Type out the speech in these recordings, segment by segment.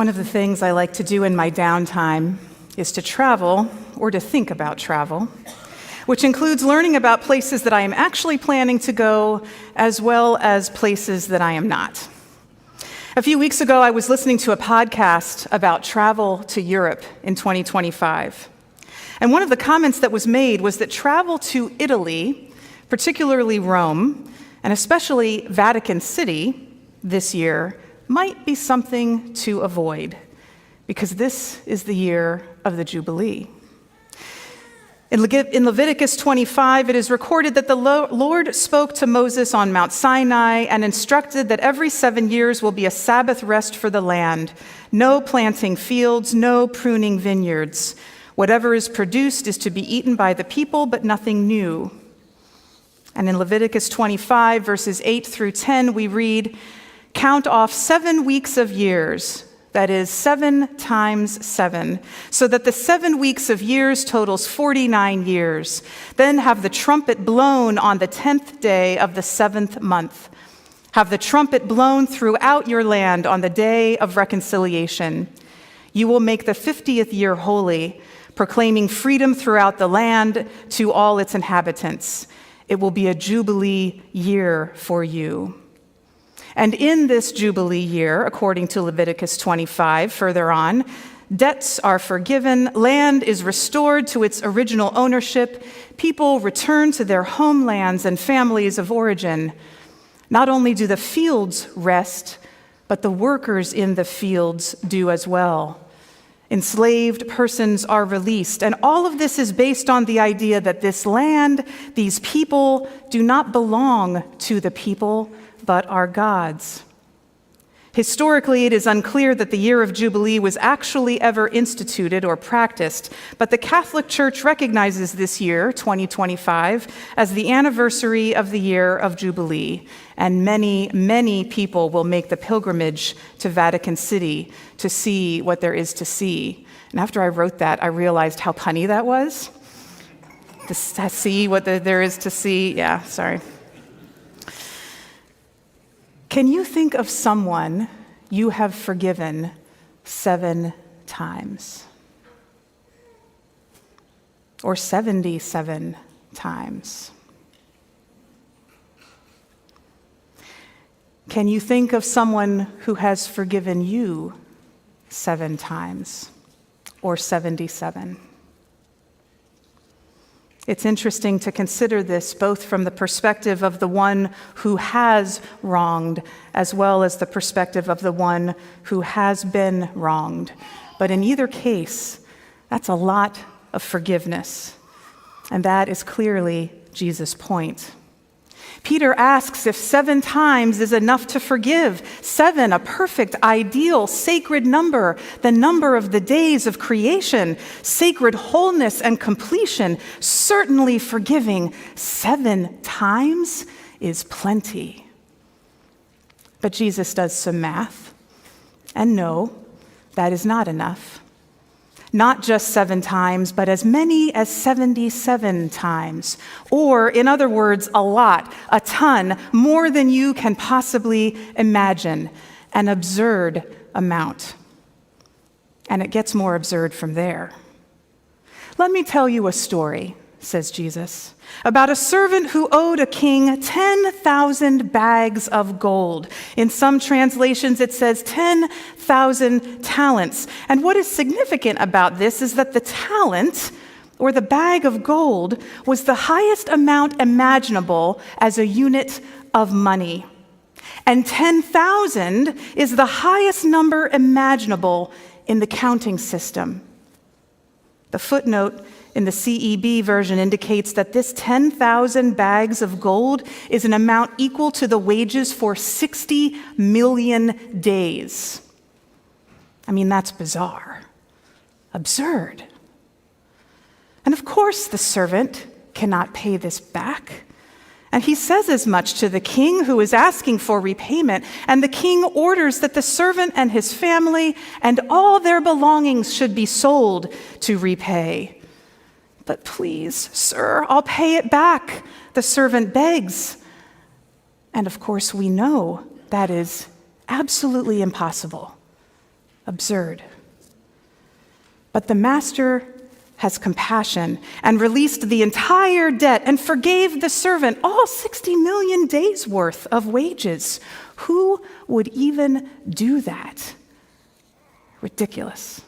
One of the things I like to do in my downtime is to travel, or to think about travel, which includes learning about places that I am actually planning to go, as well as places that I am not. A few weeks ago, I was listening to a podcast about travel to Europe in 2025. And one of the comments that was made was that travel to Italy, particularly Rome, and especially Vatican City this year, might be something to avoid, because this is the year of the Jubilee. In Leviticus 25, it is recorded that the Lord spoke to Moses on Mount Sinai and instructed that every 7 years will be a Sabbath rest for the land, no planting fields, no pruning vineyards. Whatever is produced is to be eaten by the people, but nothing new. And in Leviticus 25, verses 8 through 10, we read, "Count off 7 weeks of years, that is 7 times 7, so that the 7 weeks of years totals 49 years. Then have the trumpet blown on the 10th day of the 7th month. Have the trumpet blown throughout your land on the day of reconciliation. You will make the 50th year holy, proclaiming freedom throughout the land to all its inhabitants. It will be a Jubilee year for you." And in this Jubilee year, according to Leviticus 25, further on, debts are forgiven, land is restored to its original ownership, people return to their homelands and families of origin. Not only do the fields rest, but the workers in the fields do as well. Enslaved persons are released, and all of this is based on the idea that this land, these people, do not belong to the people, but are God's. Historically, it is unclear that the year of Jubilee was actually ever instituted or practiced, but the Catholic Church recognizes this year, 2025, as the anniversary of the year of Jubilee, and many, many people will make the pilgrimage to Vatican City to see what there is to see. And after I wrote that, I realized how punny that was. To see what there is to see. Yeah, sorry. Can you think of someone you have forgiven 7 times? Or 77 times? Can you think of someone who has forgiven you 7 times? Or 77? It's interesting to consider this both from the perspective of the one who has wronged, as well as the perspective of the one who has been wronged. But in either case, that's a lot of forgiveness. And that is clearly Jesus' point. Peter asks if 7 times is enough to forgive. 7, a perfect, ideal, sacred number, the number of the days of creation, sacred wholeness and completion. Certainly forgiving 7 times is plenty. But Jesus does some math, and no, that is not enough. Not just 7 times, but as many as 77 times. Or, in other words, a lot, a ton, more than you can possibly imagine. An absurd amount. And it gets more absurd from there. Let me tell you a story, says Jesus, about a servant who owed a king 10,000 bags of gold. In some translations, it says 10,000 talents. And what is significant about this is that the talent, or the bag of gold, was the highest amount imaginable as a unit of money. And 10,000 is the highest number imaginable in the counting system. The footnote in the CEB version indicates that this 10,000 bags of gold is an amount equal to the wages for 60 million days. I mean, that's bizarre. Absurd. And of course, the servant cannot pay this back. And he says as much to the king, who is asking for repayment. And the king orders that the servant and his family and all their belongings should be sold to repay. "But please, sir, I'll pay it back," the servant begs. And of course, we know that is absolutely impossible. absurd. But the master has compassion and released the entire debt and forgave the servant all 60 million days worth of wages. Who would even do that? Ridiculous.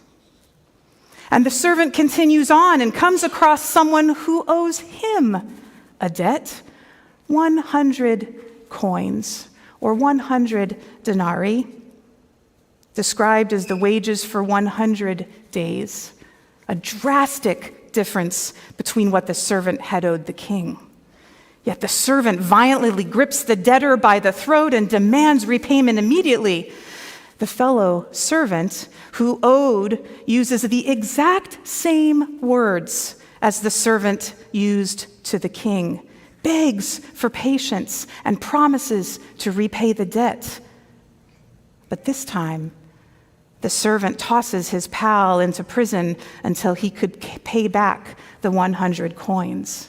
And the servant continues on and comes across someone who owes him a debt, 100 coins or 100 denarii, described as the wages for 100 days, a drastic difference between what the servant had owed the king. Yet the servant violently grips the debtor by the throat and demands repayment immediately. The fellow servant who owed uses the exact same words as the servant used to the king, begs for patience and promises to repay the debt. But this time, the servant tosses his pal into prison until he could pay back the 100 coins.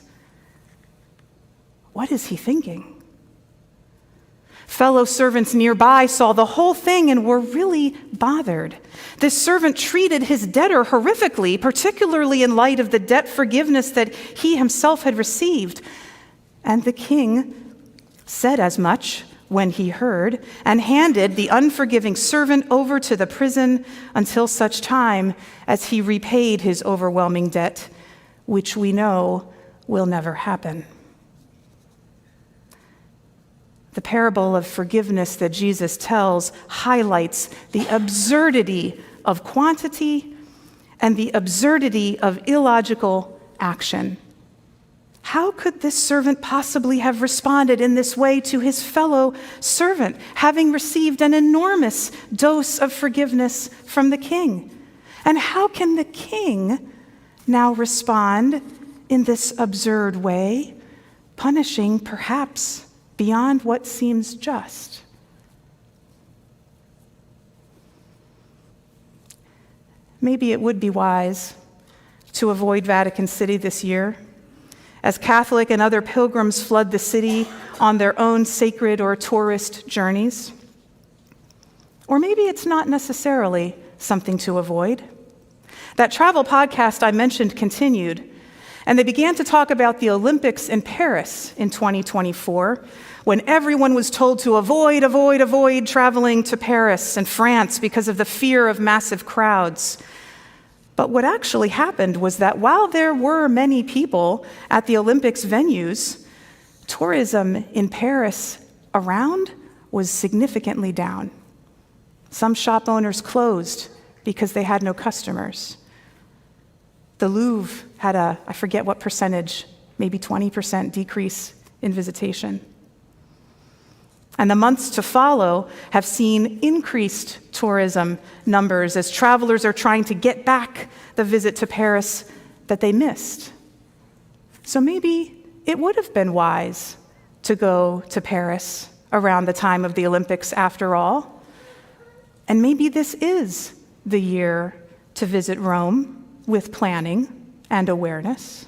What is he thinking? Fellow servants nearby saw the whole thing and were really bothered. This servant treated his debtor horrifically, particularly in light of the debt forgiveness that he himself had received. And the king said as much when he heard, and handed the unforgiving servant over to the prison until such time as he repaid his overwhelming debt, which we know will never happen. The parable of forgiveness that Jesus tells highlights the absurdity of quantity and the absurdity of illogical action. How could this servant possibly have responded in this way to his fellow servant, having received an enormous dose of forgiveness from the king? And how can the king now respond in this absurd way, punishing perhaps beyond what seems just? Maybe it would be wise to avoid Vatican City this year, as Catholic and other pilgrims flood the city on their own sacred or tourist journeys. Or maybe it's not necessarily something to avoid. That travel podcast I mentioned continued, and they began to talk about the Olympics in Paris in 2024, when everyone was told to avoid traveling to Paris and France because of the fear of massive crowds. But what actually happened was that while there were many people at the Olympics venues, tourism in Paris around was significantly down. Some shop owners closed because they had no customers. The Louvre had I forget what percentage, maybe 20% decrease in visitation. And the months to follow have seen increased tourism numbers as travelers are trying to get back the visit to Paris that they missed. So maybe it would have been wise to go to Paris around the time of the Olympics after all. And maybe this is the year to visit Rome with planning and awareness.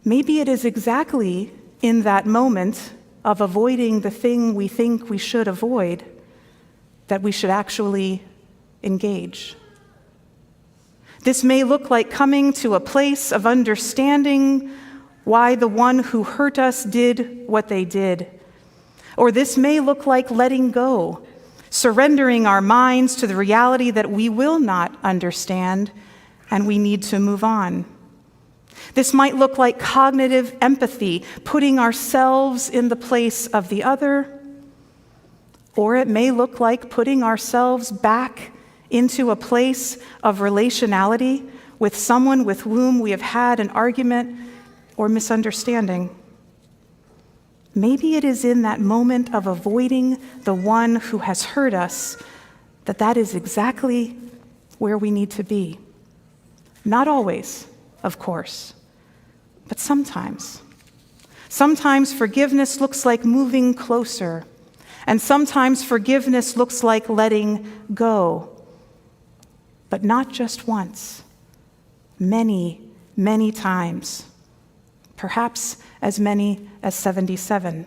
Maybe it is exactly in that moment of avoiding the thing we think we should avoid that we should actually engage. This may look like coming to a place of understanding why the one who hurt us did what they did. Or this may look like letting go, surrendering our minds to the reality that we will not understand and we need to move on. This might look like cognitive empathy, putting ourselves in the place of the other, or it may look like putting ourselves back into a place of relationality with someone with whom we have had an argument or misunderstanding. Maybe it is in that moment of avoiding the one who has hurt us that is exactly where we need to be. Not always, of course, but sometimes. Sometimes forgiveness looks like moving closer, and sometimes forgiveness looks like letting go. But not just once, many, many times, perhaps as many as 77.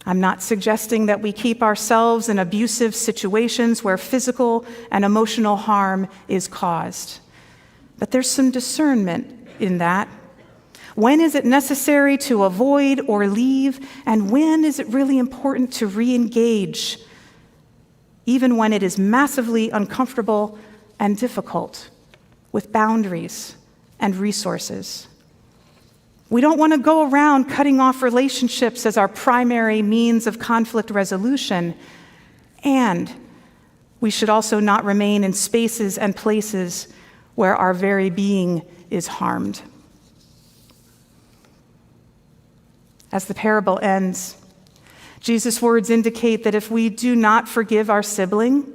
I'm not suggesting that we keep ourselves in abusive situations where physical and emotional harm is caused. But there's some discernment in that. When is it necessary to avoid or leave? And when is it really important to re-engage, even when it is massively uncomfortable and difficult, with boundaries and resources? We don't want to go around cutting off relationships as our primary means of conflict resolution, and we should also not remain in spaces and places where our very being is harmed. As the parable ends, Jesus' words indicate that if we do not forgive our sibling,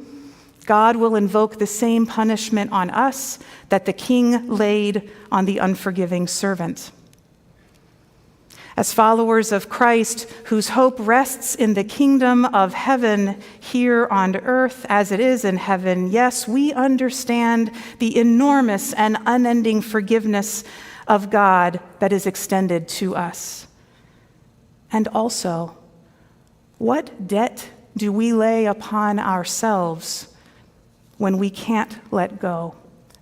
God will invoke the same punishment on us that the king laid on the unforgiving servant. As followers of Christ, whose hope rests in the kingdom of heaven here on earth as it is in heaven, yes, we understand the enormous and unending forgiveness of God that is extended to us. And also, what debt do we lay upon ourselves when we can't let go,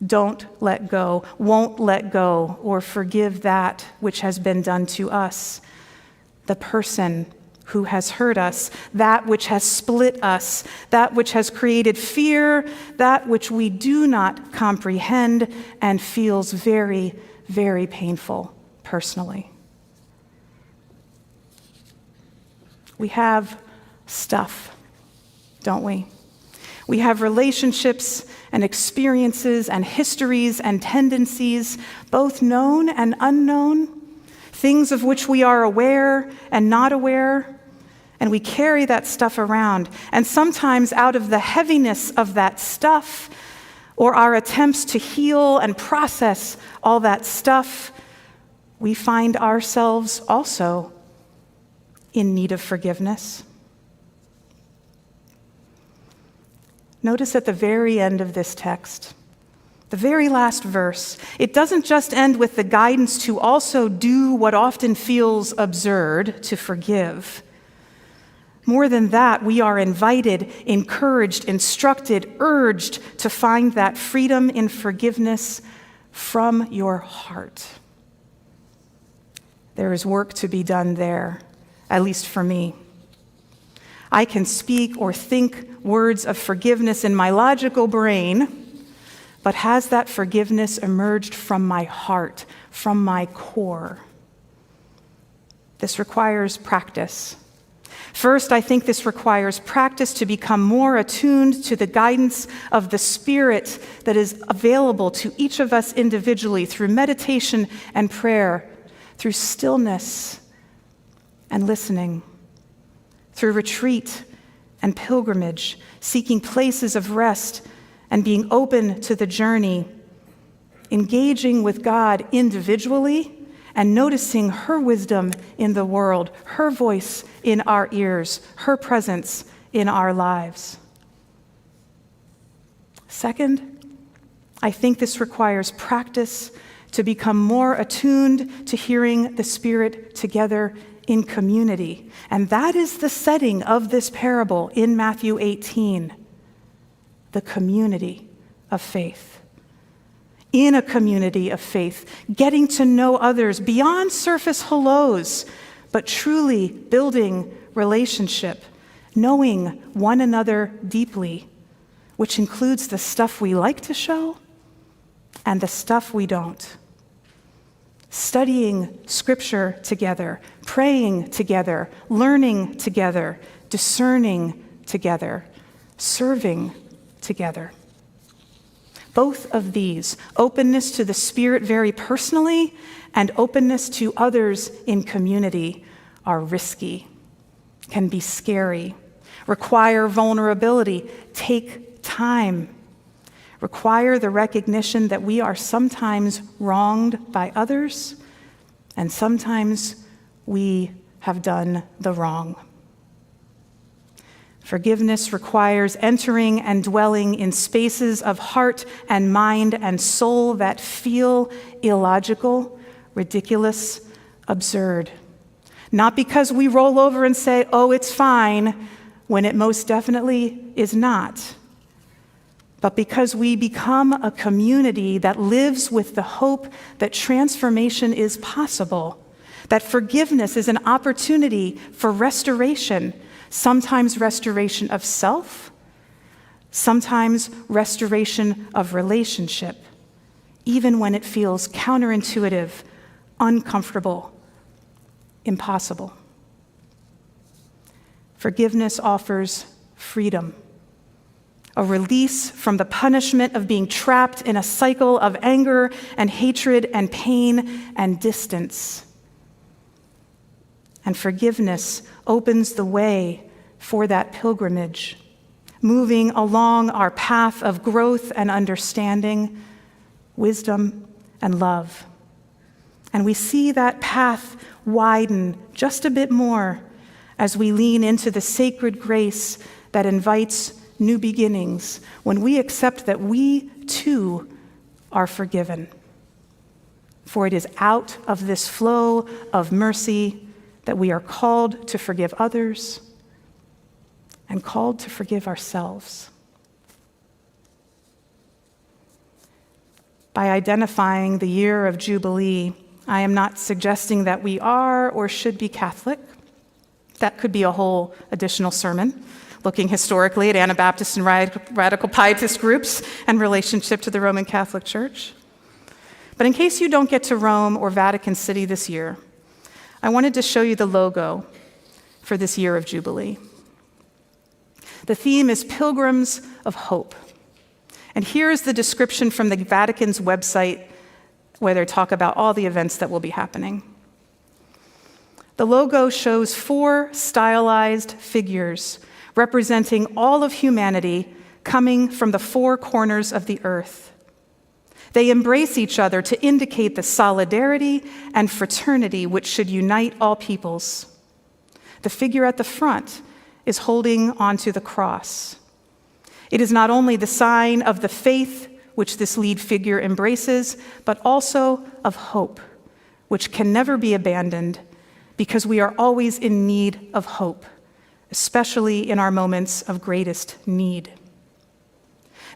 don't let go, won't let go, or forgive that which has been done to us, the person who has hurt us, that which has split us, that which has created fear, that which we do not comprehend and feels very, very painful personally? We have stuff, don't we? We have relationships and experiences and histories and tendencies, both known and unknown, things of which we are aware and not aware, and we carry that stuff around. And sometimes out of the heaviness of that stuff, or our attempts to heal and process all that stuff, we find ourselves also in need of forgiveness. Notice at the very end of this text, the very last verse, it doesn't just end with the guidance to also do what often feels absurd, to forgive. More than that, we are invited, encouraged, instructed, urged to find that freedom in forgiveness from your heart. There is work to be done there, at least for me. I can speak or think words of forgiveness in my logical brain, but has that forgiveness emerged from my heart, from my core? This requires practice. First, I think this requires practice to become more attuned to the guidance of the Spirit that is available to each of us individually through meditation and prayer, through stillness and listening, through retreat and pilgrimage, seeking places of rest and being open to the journey, engaging with God individually and noticing her wisdom in the world, her voice in our ears, her presence in our lives. Second, I think this requires practice to become more attuned to hearing the Spirit together in community. And that is the setting of this parable in Matthew 18, the community of faith. In a community of faith, getting to know others beyond surface hellos, but truly building relationship, knowing one another deeply, which includes the stuff we like to show and the stuff we don't. Studying Scripture together, praying together, learning together, discerning together, serving together. Both of these, openness to the Spirit very personally and openness to others in community, are risky, can be scary, require vulnerability, take time, require the recognition that we are sometimes wronged by others, and sometimes we have done the wrong. Forgiveness requires entering and dwelling in spaces of heart and mind and soul that feel illogical, ridiculous, absurd. Not because we roll over and say, oh, it's fine, when it most definitely is not, but because we become a community that lives with the hope that transformation is possible, that forgiveness is an opportunity for restoration, sometimes restoration of self, sometimes restoration of relationship, even when it feels counterintuitive, uncomfortable, impossible. Forgiveness offers freedom, a release from the punishment of being trapped in a cycle of anger and hatred and pain and distance. And forgiveness opens the way for that pilgrimage, moving along our path of growth and understanding, wisdom and love. And we see that path widen just a bit more as we lean into the sacred grace that invites new beginnings, when we accept that we too are forgiven. For it is out of this flow of mercy that we are called to forgive others and called to forgive ourselves. By identifying the year of Jubilee, I am not suggesting that we are or should be Catholic. That could be a whole additional sermon, looking historically at Anabaptist and radical pietist groups and relationship to the Roman Catholic Church. But in case you don't get to Rome or Vatican City this year, I wanted to show you the logo for this year of Jubilee. The theme is Pilgrims of Hope. And here is the description from the Vatican's website, where they talk about all the events that will be happening. The logo shows 4 stylized figures representing all of humanity coming from the 4 corners of the earth. They embrace each other to indicate the solidarity and fraternity which should unite all peoples. The figure at the front is holding onto the cross. It is not only the sign of the faith which this lead figure embraces, but also of hope, which can never be abandoned because we are always in need of hope, especially in our moments of greatest need.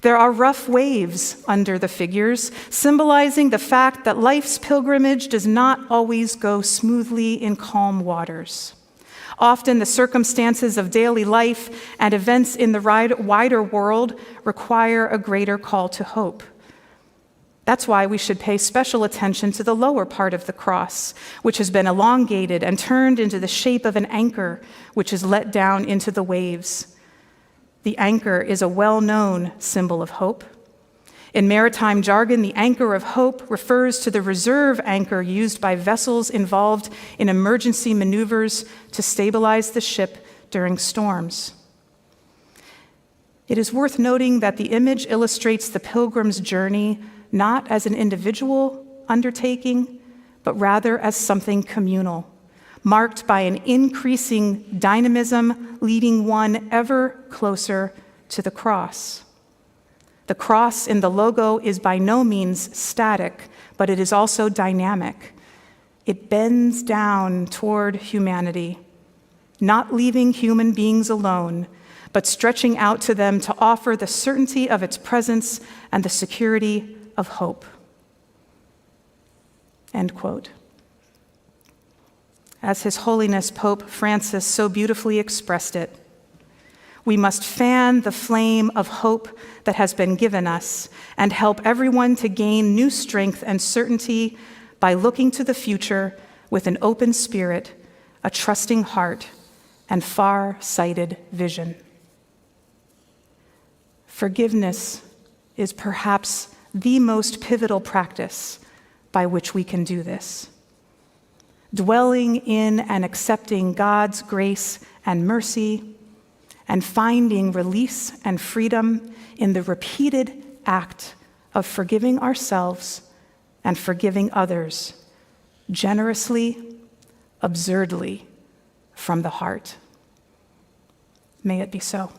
There are rough waves under the figures, symbolizing the fact that life's pilgrimage does not always go smoothly in calm waters. Often the circumstances of daily life and events in the wider world require a greater call to hope. That's why we should pay special attention to the lower part of the cross, which has been elongated and turned into the shape of an anchor, which is let down into the waves. The anchor is a well-known symbol of hope. In maritime jargon, the anchor of hope refers to the reserve anchor used by vessels involved in emergency maneuvers to stabilize the ship during storms. It is worth noting that the image illustrates the pilgrim's journey not as an individual undertaking, but rather as something communal, marked by an increasing dynamism leading one ever closer to the cross. The cross in the logo is by no means static, but it is also dynamic. It bends down toward humanity, not leaving human beings alone, but stretching out to them to offer the certainty of its presence and the security of hope. End quote. As His Holiness Pope Francis so beautifully expressed it, we must fan the flame of hope that has been given us and help everyone to gain new strength and certainty by looking to the future with an open spirit, a trusting heart, and far-sighted vision. Forgiveness is perhaps the most pivotal practice by which we can do this. Dwelling in and accepting God's grace and mercy, and finding release and freedom in the repeated act of forgiving ourselves and forgiving others, generously, absurdly, from the heart. May it be so.